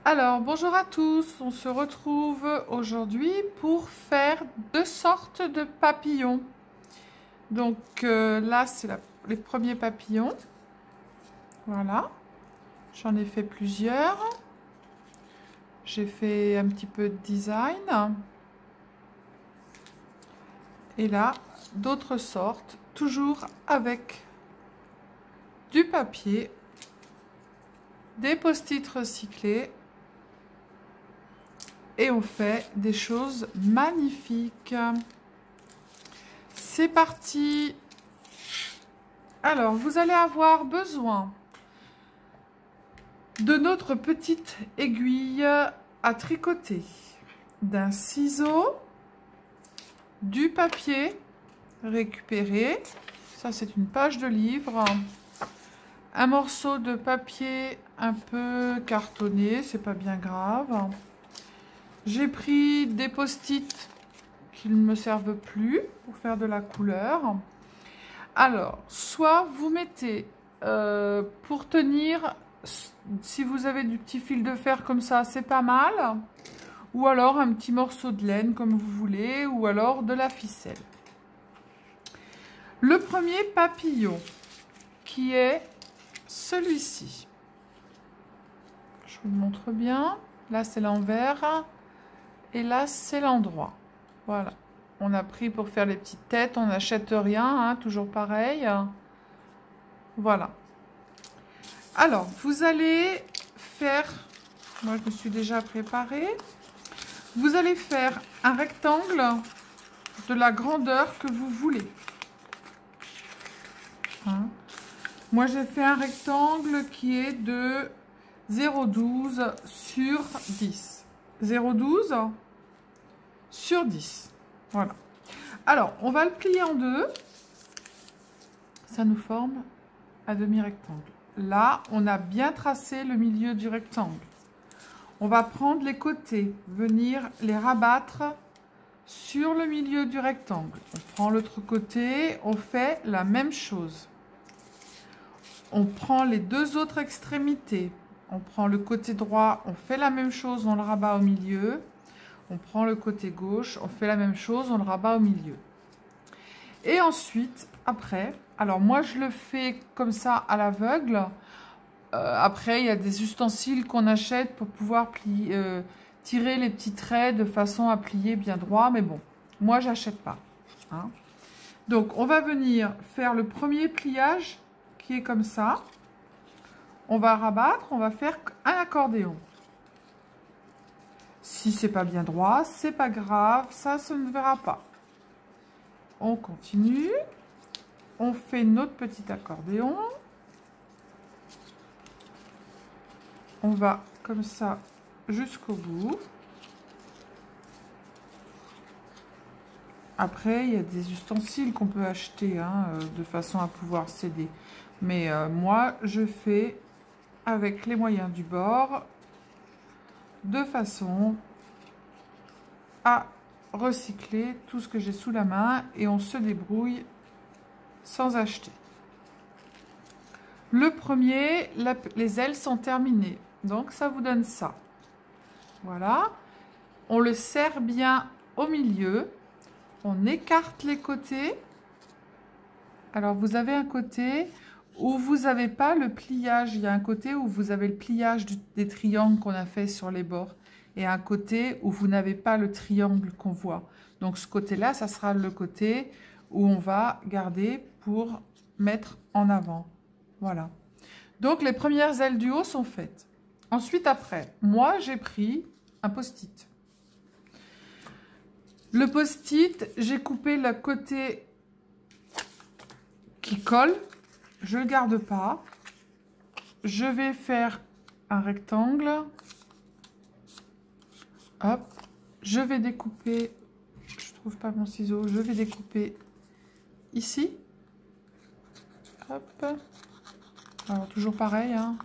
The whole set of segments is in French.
Alors, bonjour à tous, on se retrouve aujourd'hui pour faire deux sortes de papillons. Donc là, c'est les premiers papillons. Voilà, j'en ai fait plusieurs. J'ai fait un petit peu de design. Et là, d'autres sortes, toujours avec du papier, des post-it recyclés. Et on fait des choses magnifiques. C'est parti. Alors, vous allez avoir besoin de notre petite aiguille à tricoter, d'un ciseau, du papier récupéré, ça c'est une page de livre, un morceau de papier un peu cartonné, c'est pas bien grave. J'ai pris des post-it qui ne me servent plus pour faire de la couleur. Alors, soit vous mettez pour tenir, si vous avez du petit fil de fer comme ça, c'est pas mal. Ou alors un petit morceau de laine comme vous voulez, ou alors de la ficelle. Le premier papillon, qui est celui-ci. Je vous le montre bien. Là, c'est l'envers. Et là, c'est l'endroit. Voilà. On a pris pour faire les petites têtes. On n'achète rien, hein, toujours pareil. Voilà. Alors, vous allez faire... Moi, je me suis déjà préparée. Vous allez faire un rectangle de la grandeur que vous voulez. Hein? Moi, j'ai fait un rectangle qui est de 0,12 sur 10. 0,12 sur 10. Voilà. Alors, on va le plier en deux. Ça nous forme un demi-rectangle. Là, on a bien tracé le milieu du rectangle. On va prendre les côtés, venir les rabattre sur le milieu du rectangle. On prend l'autre côté, on fait la même chose. On prend les deux autres extrémités. On prend le côté droit, on fait la même chose, on le rabat au milieu. On prend le côté gauche, on fait la même chose, on le rabat au milieu. Et ensuite, après, alors moi je le fais comme ça à l'aveugle. Après, il y a des ustensiles qu'on achète pour pouvoir tirer les petits traits de façon à plier bien droit. Mais bon, moi, j'achète pas. Hein. Donc, on va venir faire le premier pliage qui est comme ça. On va rabattre, on va faire un accordéon. Si c'est pas bien droit, c'est pas grave, ça se ne verra pas. On continue. On fait notre petit accordéon. On va comme ça jusqu'au bout. Après, il y a des ustensiles qu'on peut acheter hein, de façon à pouvoir s'aider. Mais moi, je fais avec les moyens du bord de façon à recycler tout ce que j'ai sous la main et on se débrouille sans acheter. Le premier, les ailes sont terminées. Donc, ça vous donne ça. Voilà. On le serre bien au milieu. On écarte les côtés. Alors, vous avez un côté où vous n'avez pas le pliage. Il y a un côté où vous avez le pliage des triangles qu'on a fait sur les bords. Et un côté où vous n'avez pas le triangle qu'on voit. Donc, ce côté-là, ça sera le côté où on va garder pour mettre en avant. Voilà. Donc, les premières ailes du haut sont faites. Ensuite, après, moi, j'ai pris un post-it. Le post-it, j'ai coupé le côté qui colle. Je ne le garde pas. Je vais faire un rectangle. Hop. Je vais découper. Je ne trouve pas mon ciseau. Je vais découper ici. Hop. Alors, toujours pareil, hein.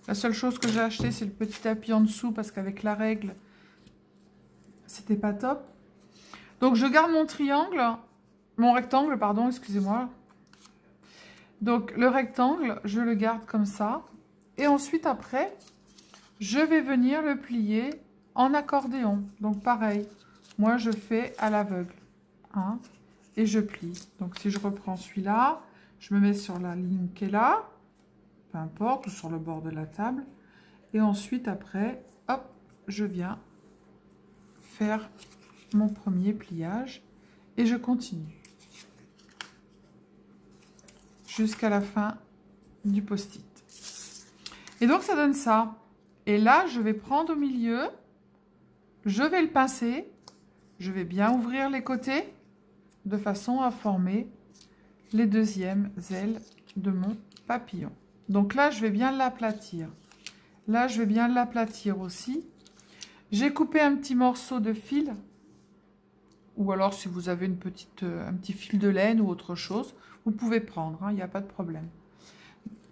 La seule chose que j'ai acheté, c'est le petit tapis en dessous parce qu'avec la règle, c'était pas top. Donc, je garde mon rectangle, pardon, excusez-moi. Donc, le rectangle, je le garde comme ça. Et ensuite, après, je vais venir le plier en accordéon. Donc pareil, moi je fais à l'aveugle, hein, et je plie. Donc si je reprends celui-là, je me mets sur la ligne qui est là, peu importe, ou sur le bord de la table. Et ensuite, après, hop, je viens faire mon premier pliage et je continue jusqu'à la fin du post-it. Et donc, ça donne ça. Et là, je vais prendre au milieu, je vais le pincer, je vais bien ouvrir les côtés de façon à former les deuxièmes ailes de mon papillon. Donc là, je vais bien l'aplatir. Là, je vais bien l'aplatir aussi. J'ai coupé un petit morceau de fil. Ou alors, si vous avez un petit fil de laine ou autre chose, vous pouvez prendre, hein, il n'y a pas de problème.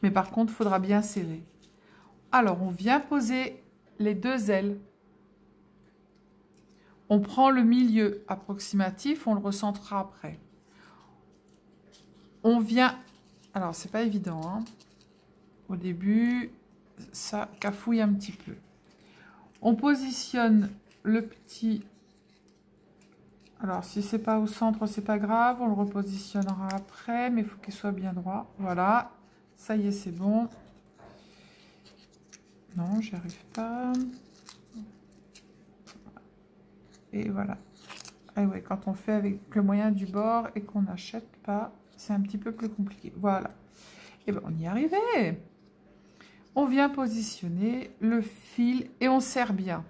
Mais par contre, il faudra bien serrer. Alors, on vient poser les deux ailes. On prend le milieu approximatif, on le recentrera après. On vient... Alors, c'est pas évident, hein. Au début, ça cafouille un petit peu. On positionne le petit... Alors, si c'est pas au centre, c'est pas grave. On le repositionnera après, mais il faut qu'il soit bien droit. Voilà. Ça y est, c'est bon. Non, j'y arrive pas. Et voilà. Et ouais, quand on fait avec le moyen du bord et qu'on n'achète pas, c'est un petit peu plus compliqué. Voilà. Et bien, on y est arrivé. On vient positionner le fil et on serre bien.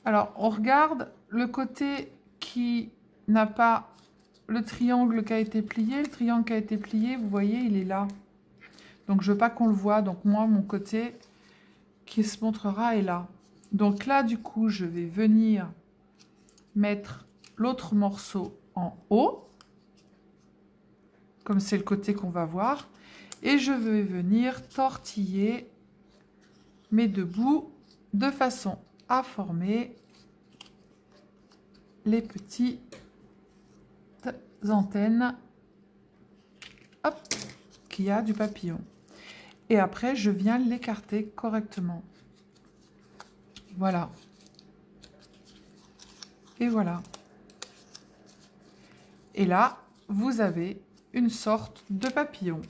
Alors, on regarde le côté qui n'a pas le triangle qui a été plié. Le triangle qui a été plié, vous voyez, il est là. Donc, je veux pas qu'on le voit. Donc, moi, mon côté qui se montrera est là. Donc là, du coup, je vais venir mettre l'autre morceau en haut. Comme c'est le côté qu'on va voir. Et je vais venir tortiller mes deux bouts de façon à former les petites antennes, hop, qu'il y a du papillon. Et après, je viens l'écarter correctement. Voilà. Et voilà. Et là, vous avez une sorte de papillon.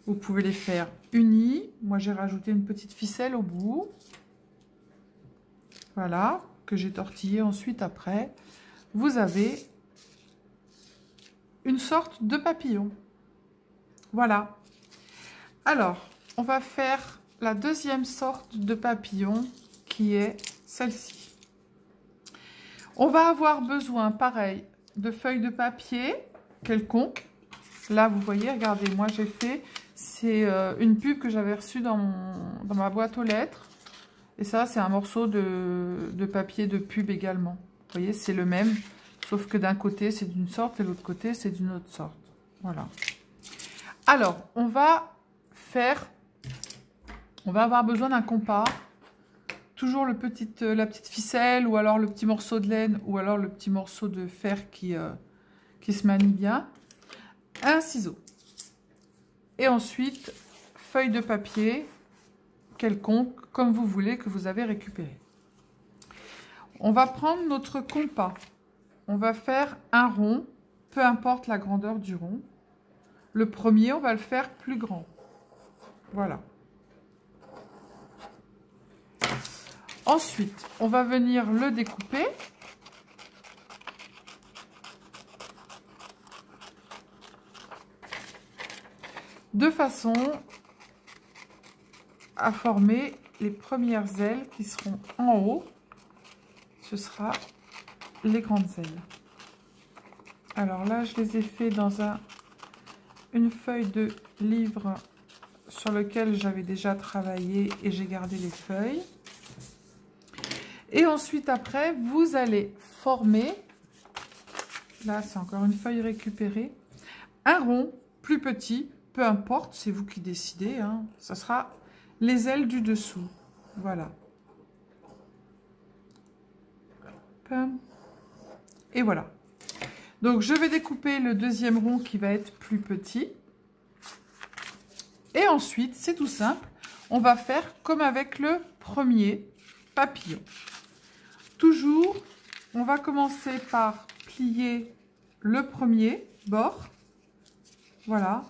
Vous pouvez les faire unis. Moi, j'ai rajouté une petite ficelle au bout. Voilà, que j'ai tortillé ensuite après. Vous avez une sorte de papillon. Voilà. Alors, on va faire la deuxième sorte de papillon qui est celle-ci. On va avoir besoin, pareil, de feuilles de papier quelconque. Là, vous voyez, regardez, moi j'ai fait, c'est une pub que j'avais reçue dans ma boîte aux lettres. Et ça, c'est un morceau de papier de pub également. Vous voyez, c'est le même, sauf que d'un côté, c'est d'une sorte et de l'autre côté, c'est d'une autre sorte. Voilà. Alors, on va avoir besoin d'un compas. Toujours la petite ficelle, ou alors le petit morceau de laine, ou alors le petit morceau de fer qui se manie bien. Un ciseau. Et ensuite, feuille de papier quelconque, comme vous voulez, que vous avez récupéré. On va prendre notre compas. On va faire un rond, peu importe la grandeur du rond. Le premier, on va le faire plus grand. Voilà. Ensuite, on va venir le découper. De façon à former les premières ailes qui seront en haut. Ce sera les grandes ailes. Alors là, je les ai fait dans une feuille de livre sur lequel j'avais déjà travaillé et j'ai gardé les feuilles. Et ensuite, après, vous allez former, là c'est encore une feuille récupérée, un rond plus petit, peu importe, c'est vous qui décidez, hein. Ça sera les ailes du dessous. Voilà. Et voilà. Donc, je vais découper le deuxième rond qui va être plus petit. Et ensuite, c'est tout simple, on va faire comme avec le premier papillon. Toujours, on va commencer par plier le premier bord. Voilà.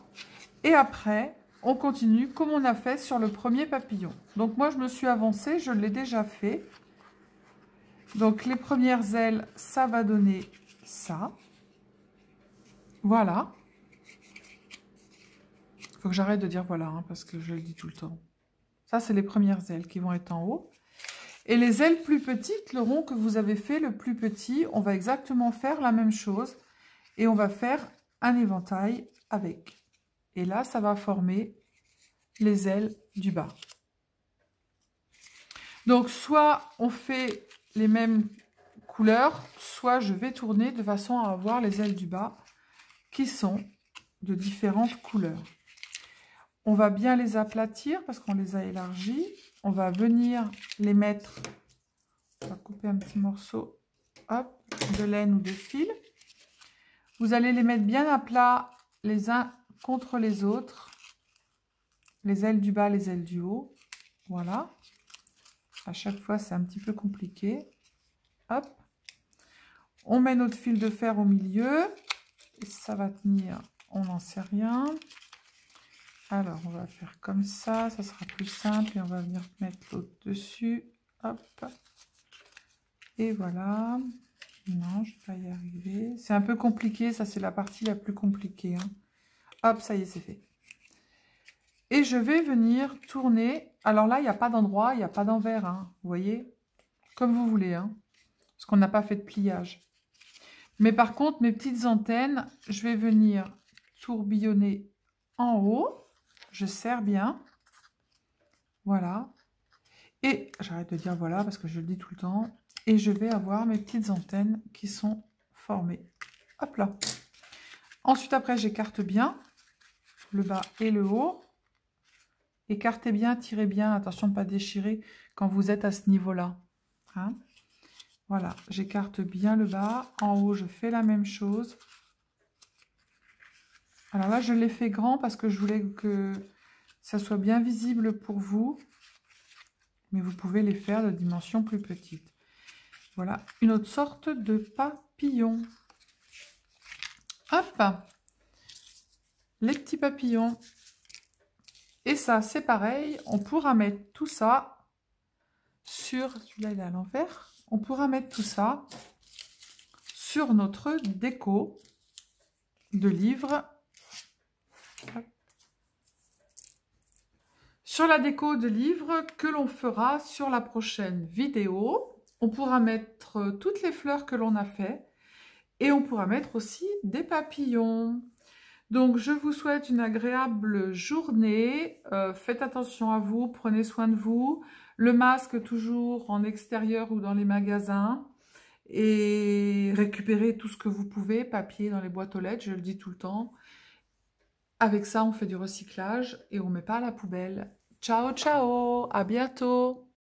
Et après, on continue comme on a fait sur le premier papillon. Donc moi, je me suis avancée, je l'ai déjà fait. Donc les premières ailes, ça va donner ça. Voilà. Il faut que j'arrête de dire voilà, hein, parce que je le dis tout le temps. Ça, c'est les premières ailes qui vont être en haut. Et les ailes plus petites, le rond que vous avez fait, le plus petit, on va exactement faire la même chose. Et on va faire un éventail avec. Et là, ça va former les ailes du bas. Donc, soit on fait les mêmes couleurs, soit je vais tourner de façon à avoir les ailes du bas qui sont de différentes couleurs. On va bien les aplatir parce qu'on les a élargis. On va venir les mettre, on va couper un petit morceau, hop, de laine ou de fil. Vous allez les mettre bien à plat les uns contre les autres. Les ailes du bas, les ailes du haut. Voilà. À chaque fois, c'est un petit peu compliqué. Hop. On met notre fil de fer au milieu. Et ça va tenir, on n'en sait rien. Alors, on va faire comme ça sera plus simple. Et on va venir mettre l'autre dessus. Hop. Et voilà. Non, je ne vais pas y arriver. C'est un peu compliqué, ça c'est la partie la plus compliquée. Hein. Hop, ça y est, c'est fait. Et je vais venir tourner. Alors là, il n'y a pas d'endroit, il n'y a pas d'envers. Hein. Vous voyez? Comme vous voulez. Hein. Parce qu'on n'a pas fait de pliage. Mais par contre, mes petites antennes, je vais venir tourbillonner en haut. Je serre bien. Voilà. Et j'arrête de dire voilà parce que je le dis tout le temps. Et je vais avoir mes petites antennes qui sont formées. Hop là. Ensuite, après, j'écarte bien le bas et le haut. Écartez bien, tirez bien. Attention de ne pas déchirer quand vous êtes à ce niveau-là. Hein? Voilà, j'écarte bien le bas. En haut, je fais la même chose. Alors là, je l'ai fait grand parce que je voulais que ça soit bien visible pour vous. Mais vous pouvez les faire de dimension plus petite. Voilà, une autre sorte de papillon. Hop, les petits papillons. Et ça, c'est pareil, on pourra mettre tout ça sur... Celui-là, il est à l'envers. On pourra mettre tout ça sur notre déco de livre. Sur la déco de livre que l'on fera sur la prochaine vidéo. On pourra mettre toutes les fleurs que l'on a fait et on pourra mettre aussi des papillons. Donc, je vous souhaite une agréable journée. Faites attention à vous, prenez soin de vous. Le masque toujours en extérieur ou dans les magasins. Et récupérez tout ce que vous pouvez, papier dans les boîtes aux lettres, je le dis tout le temps. Avec ça, on fait du recyclage et on ne met pas à la poubelle. Ciao, ciao, à bientôt.